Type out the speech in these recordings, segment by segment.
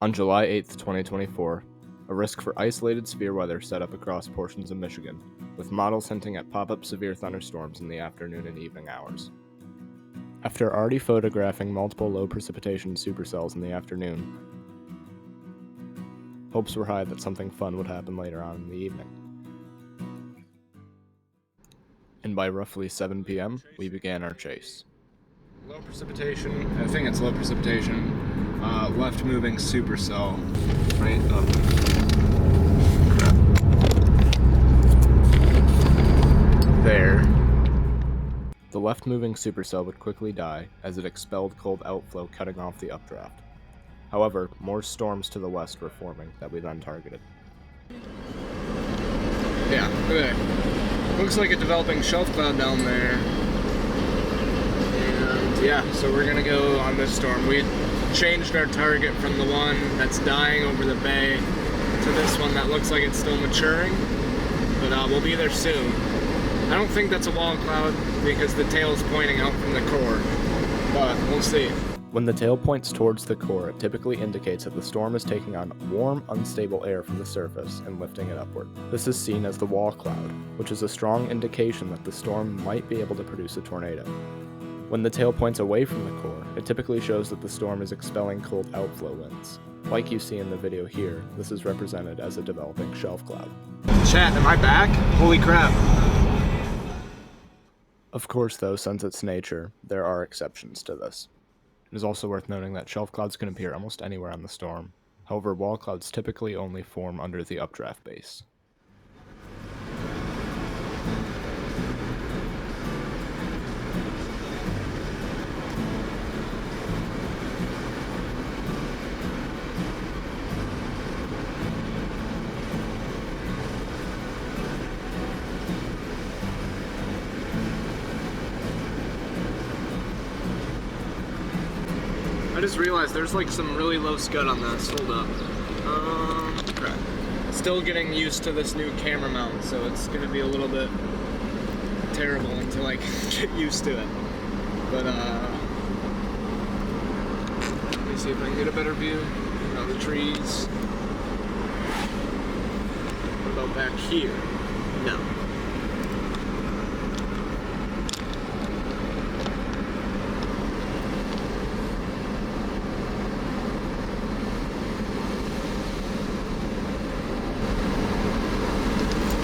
On July 8, 2024, a risk for isolated severe weather set up across portions of Michigan, with models hinting at pop-up severe thunderstorms in the afternoon and evening hours. After already photographing multiple low precipitation supercells in the afternoon, hopes were high that something fun would happen later on in the evening. And by roughly 7 p.m., we began our chase. Low precipitation, I think it's low precipitation, left moving supercell, right up. There. The left moving supercell would quickly die as it expelled cold outflow cutting off the updraft. However, more storms to the west were forming that we then targeted. Yeah, okay. Looks like a developing shelf cloud down there. And yeah, so we're gonna go on this storm. We changed our target from the one that's dying over the bay to this one that looks like it's still maturing. But we'll be there soon. I don't think that's a wall cloud because the tail's pointing out from the core, but we'll see. When the tail points towards the core, it typically indicates that the storm is taking on warm, unstable air from the surface and lifting it upward. This is seen as the wall cloud, which is a strong indication that the storm might be able to produce a tornado. When the tail points away from the core, it typically shows that the storm is expelling cold outflow winds. Like you see in the video here, this is represented as a developing shelf cloud. Chat, am I back? Holy crap. Of course though, since it's nature, there are exceptions to this. It is also worth noting that shelf clouds can appear almost anywhere on the storm. However, wall clouds typically only form under the updraft base. I just realized there's like some really low scud on this. Hold up. Crap. Still getting used to this new camera mount, so it's gonna be a little bit terrible until I get used to it. But let me see if I can get a better view of the trees. What about back here? No.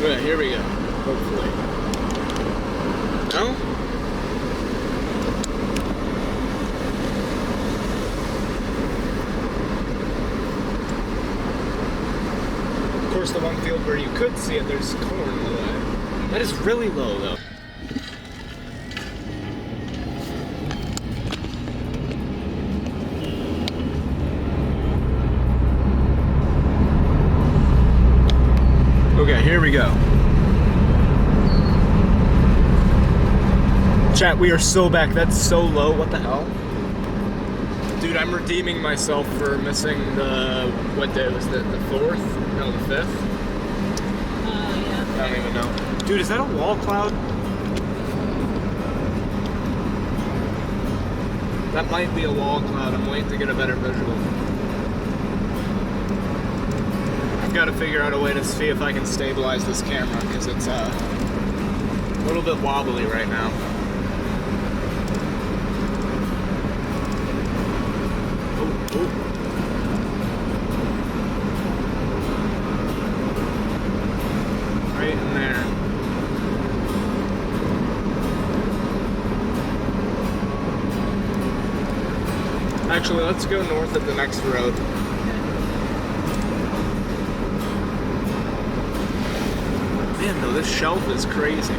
Good, here we go, hopefully. No? Of course, the one field where you could see it, there's corn in the way. That is really low, though. Okay, here we go. Chat, we are so back. That's so low. What the hell? Dude, I'm redeeming myself for missing the... What day was that? The 4th? No, the 5th? Yeah. I don't even know. Dude, is that a wall cloud? That might be a wall cloud. I'm waiting to get a better visual. I've got to figure out a way to see if I can stabilize this camera because it's a little bit wobbly right now. Oh. Right in there. Actually, let's go north at the next road. Man, though, this shelf is crazy.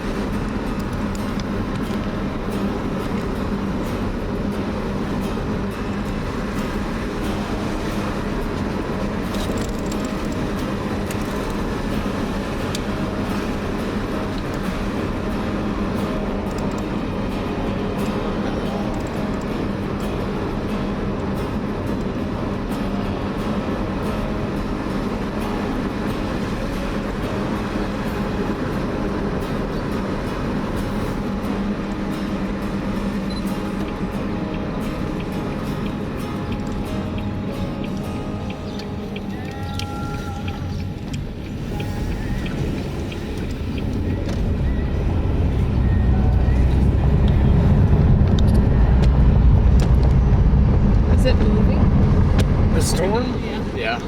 The storm? Yeah. Yeah.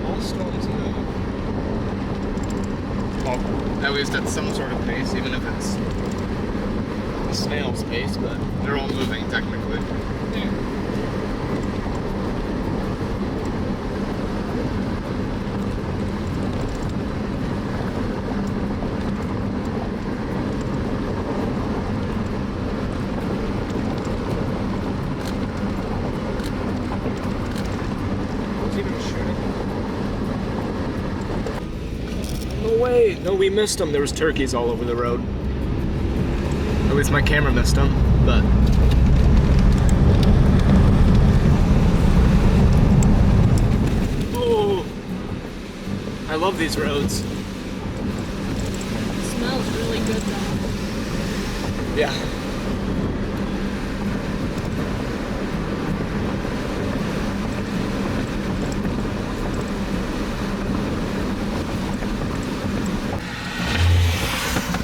All storms move. Well, at least at some sort of pace, even if it's a snail's pace, but they're all moving technically. There. No way! No, we missed them. There was turkeys all over the road. At least my camera missed them, but... Oh! I love these roads. It smells really good though. Yeah.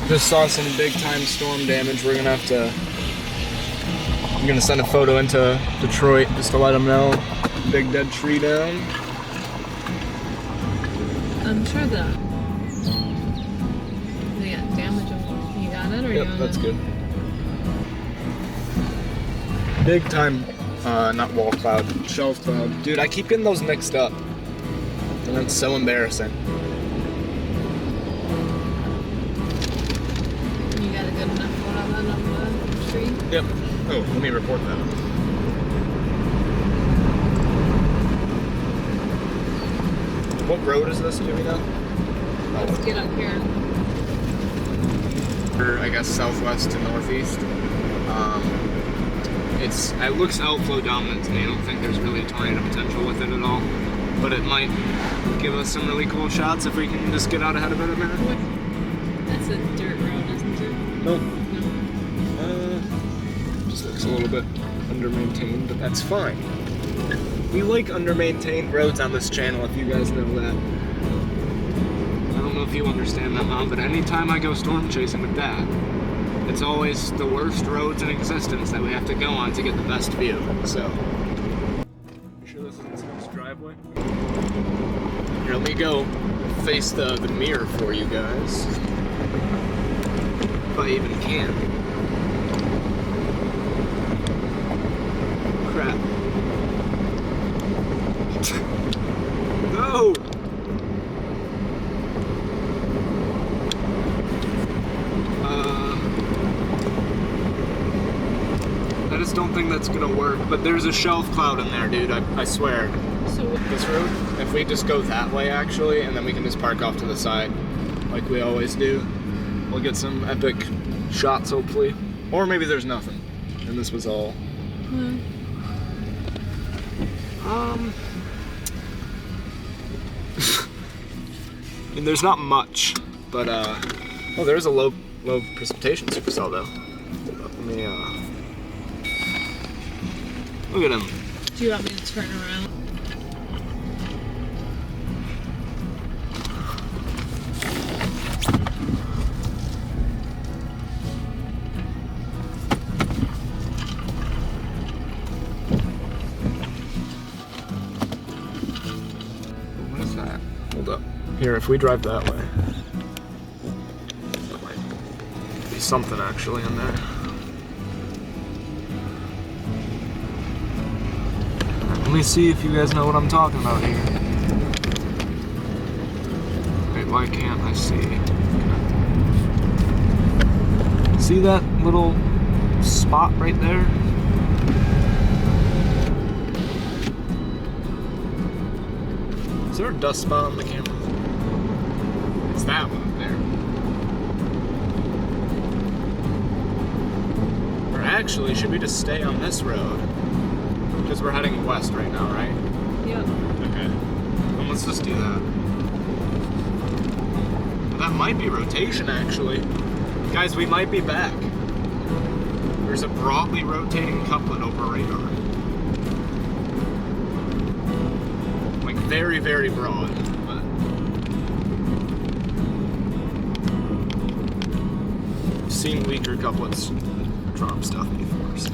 Just saw some big time storm damage. We're gonna have to. I'm gonna send a photo into Detroit just to let them know. Big dead tree down. I'm sure they got damage on. You got it or you Yep, got that's it? good. Big time, not wall cloud, shelf cloud. Dude, I keep getting those mixed up. And that's so embarrassing. You got a good enough photo of that on the tree? Yep. Oh, let me report that. What road is this, do we know? Let's get up here. Or I guess southwest to northeast. It looks outflow dominant to me. I don't think there's really tornado potential with it at all. But it might give us some really cool shots if we can just get out ahead of it a minute. That's a dirt road, isn't it? Nope. No. Just looks a little bit under-maintained, but that's fine. We like under-maintained roads on this channel, if you guys know that. I don't know if you understand that, Mom, but anytime I go storm chasing with Dad, it's always the worst roads in existence that we have to go on to get the best view, so. You sure this isn't Scoop's driveway? Here, let me go face the mirror for you guys. If I even can. Crap. No! I just don't think that's gonna work, but there's a shelf cloud in there, dude, I swear. So This road, if we just go that way actually, and then we can just park off to the side, like we always do, we'll get some epic shots hopefully. Or maybe there's nothing, and this was all. I mean, there's not much, but oh, there's a low precipitation supercell though. Let me look at him. do you want me to turn around? What is that? Hold up. Here, if we drive that way, there might be something actually in there. Let me see if you guys know what I'm talking about here. Wait, why can't I see? See that little spot right there? Is there a dust spot on the camera? It's that one there. Or actually, should we just stay on this road? Because we're heading west right now, right? Yep. Okay. Well, let's just do that. Well, that might be rotation, actually. Guys, we might be back. There's a broadly rotating couplet over radar. Like, very, very broad. But I've seen weaker couplets drop stuff before, so.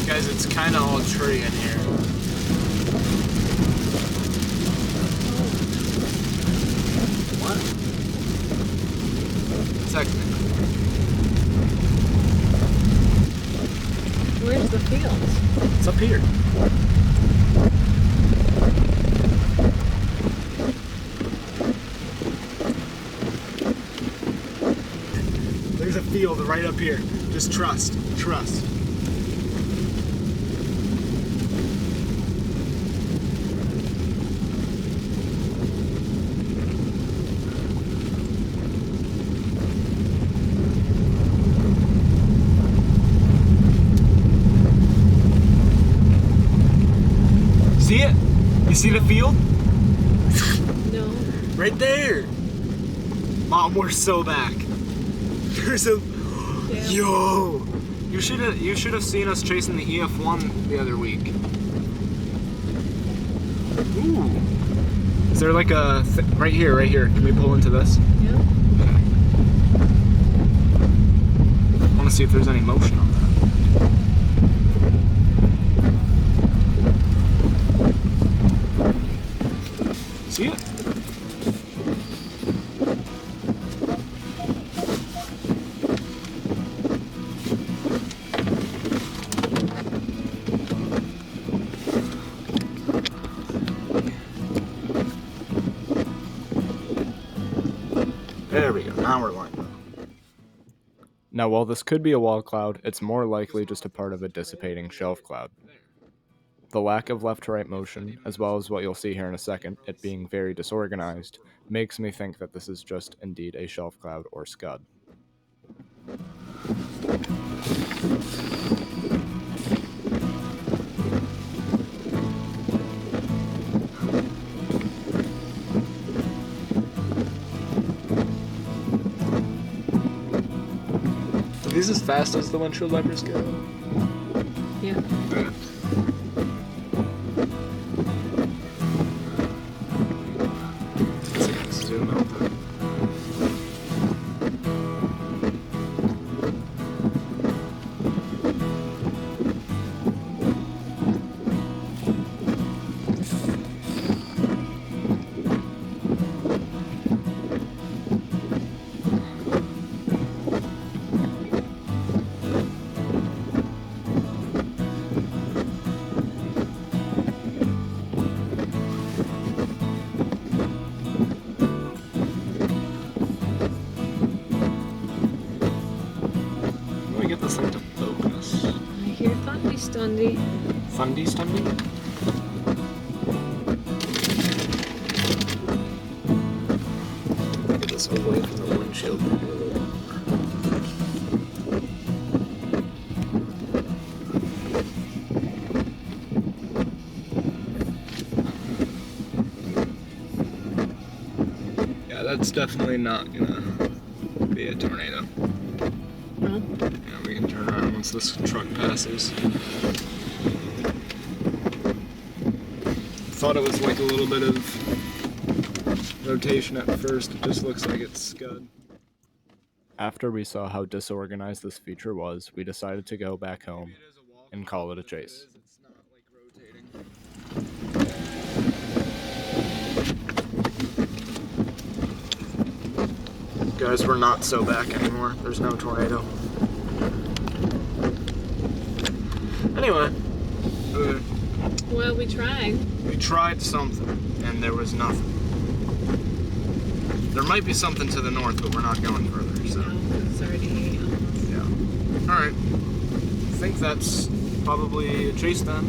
Guys, it's kind of all tree in here. What? Technically. Where's the field? It's up here. There's a field right up here. Just trust. See it? You see the field? No. Right there. Mom, we're so back. There's a Yeah. yo. You should have seen us chasing the EF1 the other week. Ooh. Is there like a right here? Can we pull into this? Yeah. I want to see if there's any motion on that. See it? There we go. Now we're lined up. Now, while this could be a wall cloud, it's more likely just a part of a dissipating shelf cloud. The lack of left-to-right motion, as well as what you'll see here in a second, it being very disorganized, makes me think that this is just indeed a shelf cloud or scud. Are these as fast as the windshield wipers go? Yeah. Zoom out there. Get this thing to focus. I hear thundy stundy. Fundy stundy? Get this away from the windshield. Yeah, that's definitely not gonna be a tornado. Huh? Yeah, we can turn around once this truck passes. Thought it was like a little bit of rotation at first. It just looks like it's scud. After we saw how disorganized this feature was, we decided to go back home and call it a chase. Guys, we're not so back anymore. There's no tornado. Anyway. Well, we tried. We tried something, and there was nothing. There might be something to the north, but we're not going further, so. No, it's already almost. Yeah. Alright. I think that's probably a chase then.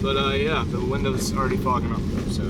But yeah, the window's already fogging up, so